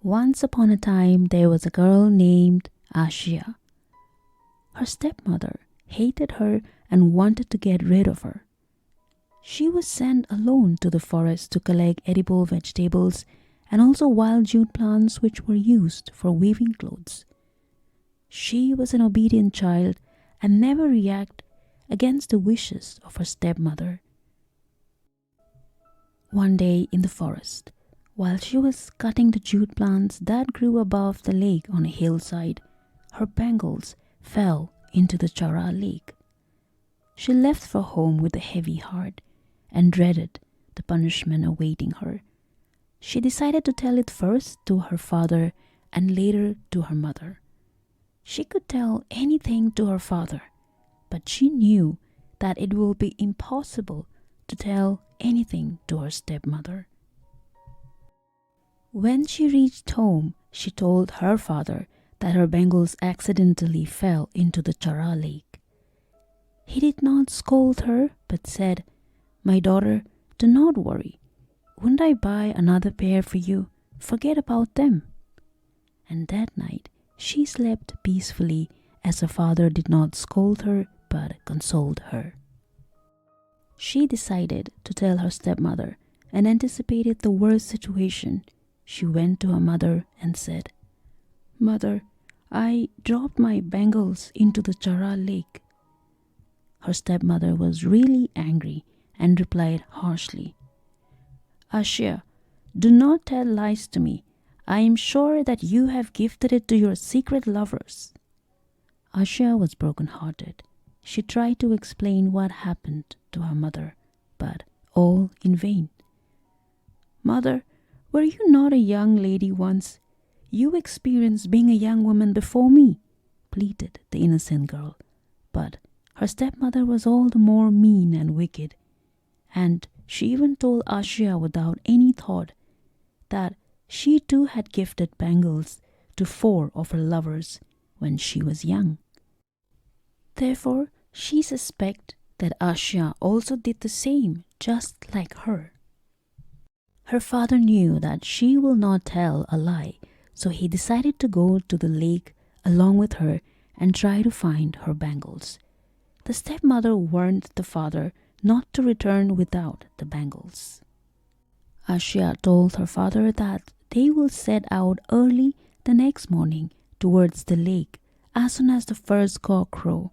Once upon a time, there was a girl named Ashia. Her stepmother hated her and wanted to get rid of her. She was sent alone to the forest to collect edible vegetables and also wild jute plants which were used for weaving clothes. She was an obedient child and never reacted against the wishes of her stepmother. One day in the forest, while she was cutting the jute plants that grew above the lake on a hillside, her bangles fell into the Chara Lake. She left for home with a heavy heart and dreaded the punishment awaiting her. She decided to tell it first to her father and later to her mother. She could tell anything to her father, but she knew that it would be impossible to tell anything to her stepmother. When she reached home, she told her father that her bangles accidentally fell into the Chara Lake. He did not scold her, but said, "My daughter, do not worry. Wouldn't I buy another pair for you? Forget about them." And that night, she slept peacefully as her father did not scold her but consoled her. She decided to tell her stepmother and anticipated the worst situation. She went to her mother and said, "Mother, I dropped my bangles into the Chara Lake." Her stepmother was really angry and replied harshly, "Ashia, do not tell lies to me. I am sure that you have gifted it to your secret lovers." Ashia was broken-hearted. She tried to explain what happened to her mother, but all in vain. "Mother, were you not a young lady once? You experienced being a young woman before me," pleaded the innocent girl. But her stepmother was all the more mean and wicked, and she even told Ashia without any thought that she too had gifted bangles to 4 of her lovers when she was young. Therefore, she suspected that Ashia also did the same, just like her. Her father knew that she will not tell a lie, so he decided to go to the lake along with her and try to find her bangles. The stepmother warned the father not to return without the bangles. Ashia told her father that they will set out early the next morning towards the lake as soon as the first cock crowed,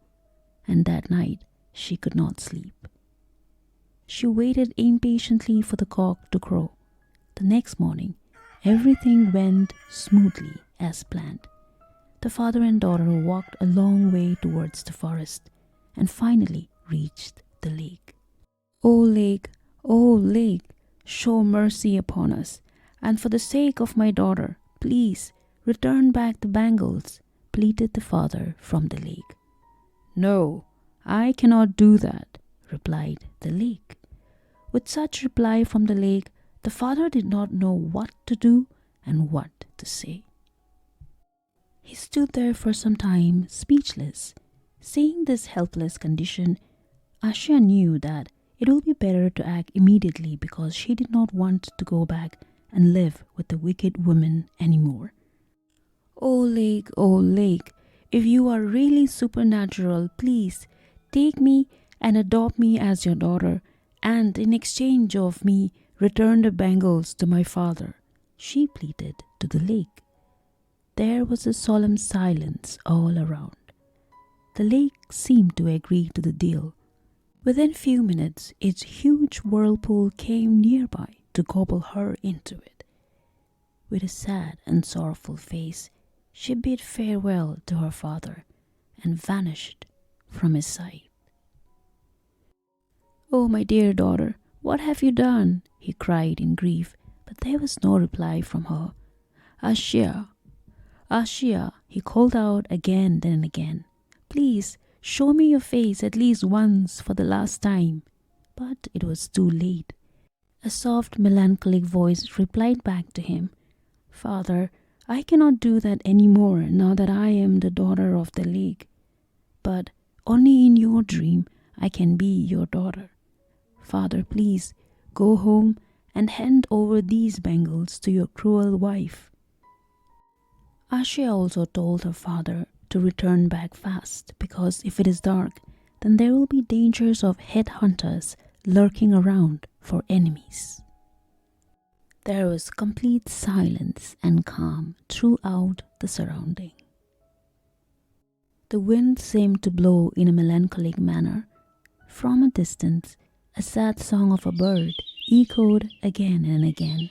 and that night she could not sleep. She waited impatiently for the cock to crow. The next morning, everything went smoothly as planned. The father and daughter walked a long way towards the forest and finally reached the lake. "O lake, show mercy upon us, and for the sake of my daughter, please return back the bangles," pleaded the father from the lake. "No, I cannot do that," replied the lake. With such reply from the lake, the father did not know what to do and what to say. He stood there for some time, speechless. Seeing this helpless condition, Ashia knew that it would be better to act immediately because she did not want to go back and live with the wicked woman anymore. O lake, if you are really supernatural, please take me and adopt me as your daughter, and in exchange of me, return the bangles to my father," she pleaded to the lake. There was a solemn silence all around. The lake seemed to agree to the deal. Within few minutes, its huge whirlpool came nearby to gobble her into it. With a sad and sorrowful face, she bid farewell to her father and vanished from his sight. "Oh, my dear daughter, what have you done?" he cried in grief, but there was no reply from her. "Ashia, Ashia," he called out again and again. "Please show me your face at least once for the last time." But it was too late. A soft, melancholic voice replied back to him, "Father, I cannot do that any more now that I am the daughter of the lake. But only in your dream I can be your daughter. Father, please go home and hand over these bangles to your cruel wife." Ashia also told her father to return back fast because if it is dark, then there will be dangers of headhunters lurking around for enemies. There was complete silence and calm throughout the surrounding. The wind seemed to blow in a melancholic manner. From a distance, a sad song of a bird echoed again and again.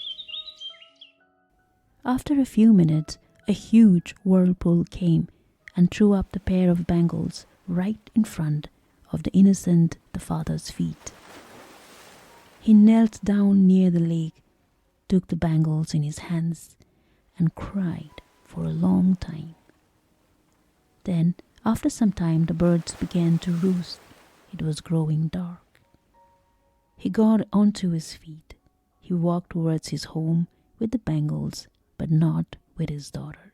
After a few minutes, a huge whirlpool came and threw up the pair of bangles right in front of the innocent the father's feet. He knelt down near the lake, took the bangles in his hands, and cried for a long time. Then, after some time, the birds began to roost. It was growing dark. He got onto his feet. He walked towards his home with the bangles, but not with his daughter.